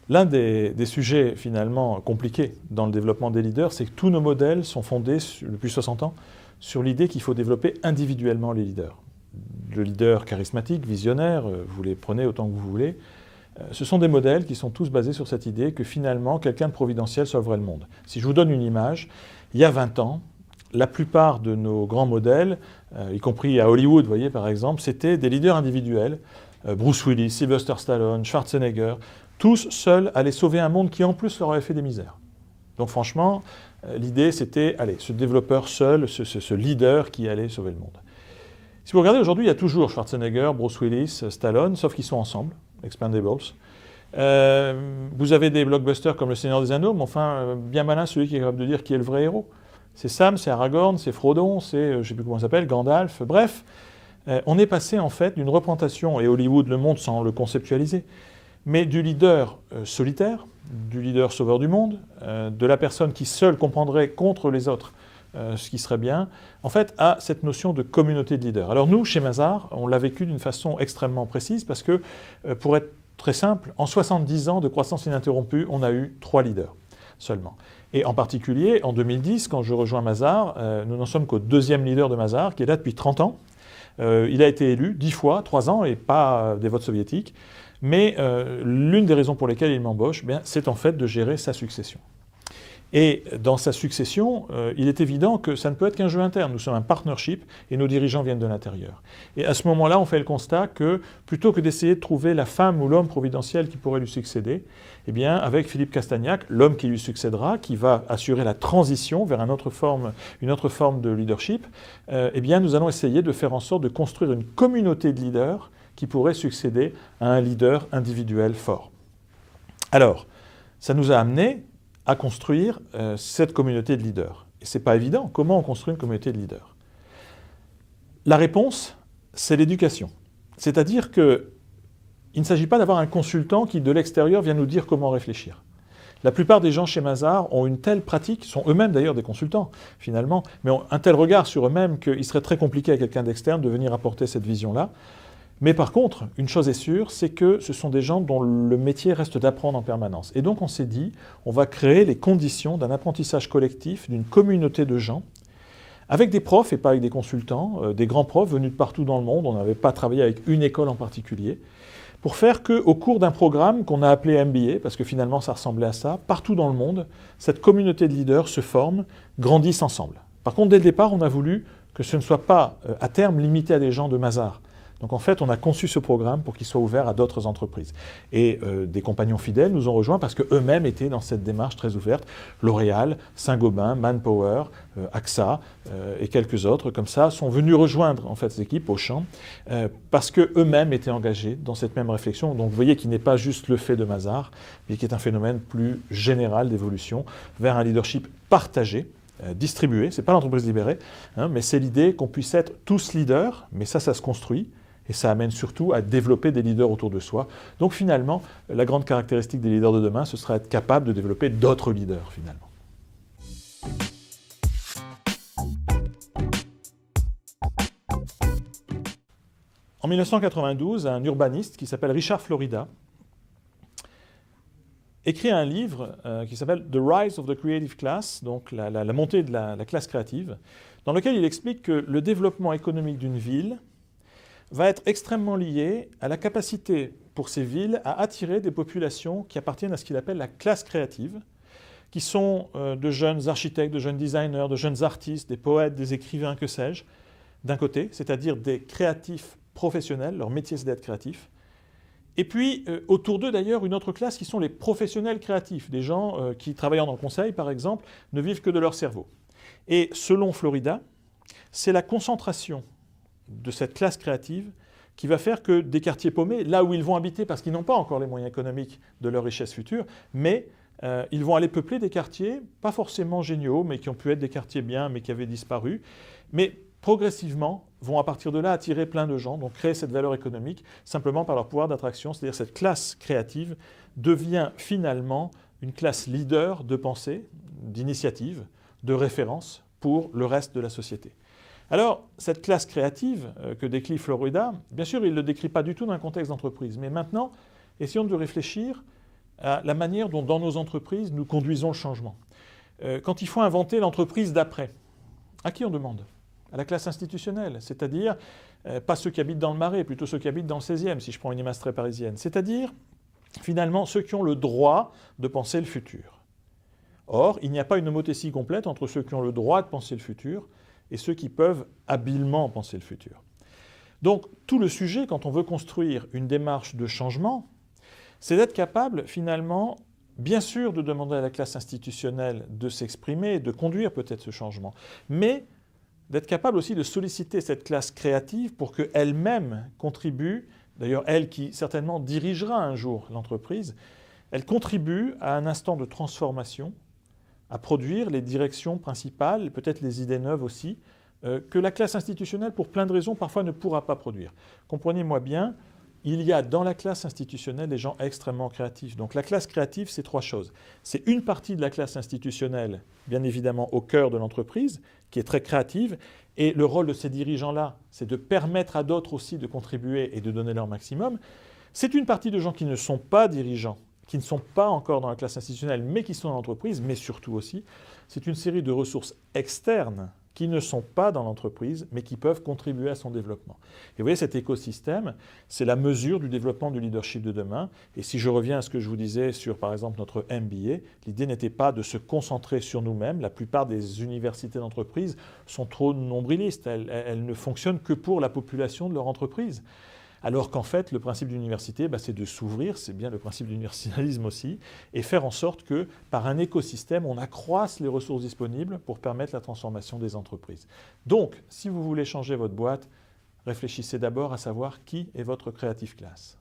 L'un des sujets finalement compliqués dans le développement des leaders, c'est que tous nos modèles sont fondés depuis 60 ans sur l'idée qu'il faut développer individuellement les leaders. Le leader charismatique, visionnaire, vous les prenez autant que vous voulez, ce sont des modèles qui sont tous basés sur cette idée que finalement quelqu'un de providentiel sauverait le monde. Si je vous donne une image, il y a 20 ans, la plupart de nos grands modèles, y compris à Hollywood, vous voyez par exemple, c'était des leaders individuels, Bruce Willis, Sylvester Stallone, Schwarzenegger, tous seuls allaient sauver un monde qui en plus leur avait fait des misères. Donc franchement, l'idée c'était, allez, ce développeur seul, ce leader qui allait sauver le monde. Si vous regardez aujourd'hui, il y a toujours Schwarzenegger, Bruce Willis, Stallone, sauf qu'ils sont ensemble, Expendables. Vous avez des blockbusters comme Le Seigneur des Anneaux, mais enfin, bien malin celui qui est capable de dire qui est le vrai héros. C'est Sam, c'est Aragorn, c'est Frodon, c'est, je ne sais plus comment ça s'appelle, Gandalf, bref. On est passé en fait d'une représentation, et Hollywood le montre sans le conceptualiser, mais du leader solitaire, du leader sauveur du monde, de la personne qui seule comprendrait contre les autres ce qui serait bien, en fait, à cette notion de communauté de leaders. Alors nous, chez Mazars, on l'a vécu d'une façon extrêmement précise parce que, pour être très simple, en 70 ans de croissance ininterrompue, on a eu 3 leaders seulement. Et en particulier, en 2010, quand je rejoins Mazars, nous n'en sommes qu'au 2e leader de Mazars, qui est là depuis 30 ans. Il a été élu 10 fois, 3 ans, et pas des votes soviétiques. Mais l'une des raisons pour lesquelles il m'embauche, c'est en fait de gérer sa succession. Et dans sa succession, il est évident que ça ne peut être qu'un jeu interne. Nous sommes un partnership et nos dirigeants viennent de l'intérieur. Et à ce moment-là, on fait le constat que plutôt que d'essayer de trouver la femme ou l'homme providentiel qui pourrait lui succéder, eh bien, avec Philippe Castagnac, l'homme qui lui succédera, qui va assurer la transition vers une autre forme de leadership, eh bien, nous allons essayer de faire en sorte de construire une communauté de leaders qui pourrait succéder à un leader individuel fort. Alors, ça nous a amené à construire cette communauté de leaders. Et ce n'est pas évident. Comment on construit une communauté de leaders? La réponse, c'est l'éducation. C'est-à-dire qu'il ne s'agit pas d'avoir un consultant qui, de l'extérieur, vient nous dire comment réfléchir. La plupart des gens chez Mazars ont une telle pratique, sont eux-mêmes d'ailleurs des consultants, finalement, mais ont un tel regard sur eux-mêmes qu'il serait très compliqué à quelqu'un d'externe de venir apporter cette vision-là. Mais par contre, une chose est sûre, c'est que ce sont des gens dont le métier reste d'apprendre en permanence. Et donc on s'est dit, on va créer les conditions d'un apprentissage collectif, d'une communauté de gens, avec des profs et pas avec des consultants, des grands profs venus de partout dans le monde, on n'avait pas travaillé avec une école en particulier, pour faire qu'au cours d'un programme qu'on a appelé MBA, parce que finalement ça ressemblait à ça, partout dans le monde, cette communauté de leaders se forme, grandissent ensemble. Par contre, dès le départ, on a voulu que ce ne soit pas à terme limité à des gens de Mazars. Donc en fait, on a conçu ce programme pour qu'il soit ouvert à d'autres entreprises. Et des compagnons fidèles nous ont rejoints parce qu'eux-mêmes étaient dans cette démarche très ouverte. L'Oréal, Saint-Gobain, Manpower, AXA et quelques autres comme ça sont venus rejoindre en fait ces équipes Auchan parce qu'eux-mêmes étaient engagés dans cette même réflexion. Donc vous voyez qu'il n'est pas juste le fait de Mazars, mais qui est un phénomène plus général d'évolution vers un leadership partagé, distribué. Ce n'est pas l'entreprise libérée, hein, mais c'est l'idée qu'on puisse être tous leaders, mais ça se construit. Et ça amène surtout à développer des leaders autour de soi. Donc finalement, la grande caractéristique des leaders de demain, ce sera être capable de développer d'autres leaders finalement. En 1992, un urbaniste qui s'appelle Richard Florida écrit un livre qui s'appelle « The Rise of the Creative Class », donc la montée de la classe créative, dans lequel il explique que le développement économique d'une ville va être extrêmement lié à la capacité pour ces villes à attirer des populations qui appartiennent à ce qu'il appelle la classe créative, qui sont de jeunes architectes, de jeunes designers, de jeunes artistes, des poètes, des écrivains, que sais-je, d'un côté, c'est-à-dire des créatifs professionnels, leur métier c'est d'être créatif, et puis autour d'eux d'ailleurs une autre classe qui sont les professionnels créatifs, des gens qui, travaillant dans le conseil par exemple, ne vivent que de leur cerveau. Et selon Florida, c'est la concentration de cette classe créative qui va faire que des quartiers paumés, là où ils vont habiter parce qu'ils n'ont pas encore les moyens économiques de leur richesse future, mais ils vont aller peupler des quartiers, pas forcément géniaux, mais qui ont pu être des quartiers bien, mais qui avaient disparu, mais progressivement vont à partir de là attirer plein de gens, donc créer cette valeur économique simplement par leur pouvoir d'attraction, c'est-à-dire cette classe créative devient finalement une classe leader de pensée, d'initiative, de référence pour le reste de la société. Alors, cette classe créative que décrit Florida, bien sûr, il ne le décrit pas du tout dans un contexte d'entreprise. Mais maintenant, essayons de réfléchir à la manière dont, dans nos entreprises, nous conduisons le changement. Quand il faut inventer l'entreprise d'après, à qui on demande? À la classe institutionnelle, c'est-à-dire pas ceux qui habitent dans le Marais, plutôt ceux qui habitent dans le 16e, si je prends une image très parisienne, c'est-à-dire finalement ceux qui ont le droit de penser le futur. Or, il n'y a pas une homothétie complète entre ceux qui ont le droit de penser le futur et ceux qui peuvent habilement penser le futur. Donc, tout le sujet, quand on veut construire une démarche de changement, c'est d'être capable, finalement, bien sûr, de demander à la classe institutionnelle de s'exprimer, de conduire peut-être ce changement, mais d'être capable aussi de solliciter cette classe créative pour qu'elle-même contribue, d'ailleurs elle qui certainement dirigera un jour l'entreprise, elle contribue à un instant de transformation, à produire les directions principales, peut-être les idées neuves aussi, que la classe institutionnelle, pour plein de raisons, parfois ne pourra pas produire. Comprenez-moi bien, il y a dans la classe institutionnelle des gens extrêmement créatifs. Donc la classe créative, c'est trois choses. C'est une partie de la classe institutionnelle, bien évidemment au cœur de l'entreprise, qui est très créative, et le rôle de ces dirigeants-là, c'est de permettre à d'autres aussi de contribuer et de donner leur maximum. C'est une partie de gens qui ne sont pas dirigeants, qui ne sont pas encore dans la classe institutionnelle, mais qui sont dans l'entreprise, mais surtout aussi, c'est une série de ressources externes qui ne sont pas dans l'entreprise, mais qui peuvent contribuer à son développement. Et vous voyez, cet écosystème, c'est la mesure du développement du leadership de demain. Et si je reviens à ce que je vous disais sur, par exemple, notre MBA, l'idée n'était pas de se concentrer sur nous-mêmes. La plupart des universités d'entreprise sont trop nombrilistes. Elles ne fonctionnent que pour la population de leur entreprise. Alors qu'en fait, le principe d'une université, c'est de s'ouvrir, c'est bien le principe de l'universalisme aussi, et faire en sorte que, par un écosystème, on accroisse les ressources disponibles pour permettre la transformation des entreprises. Donc, si vous voulez changer votre boîte, réfléchissez d'abord à savoir qui est votre creative class.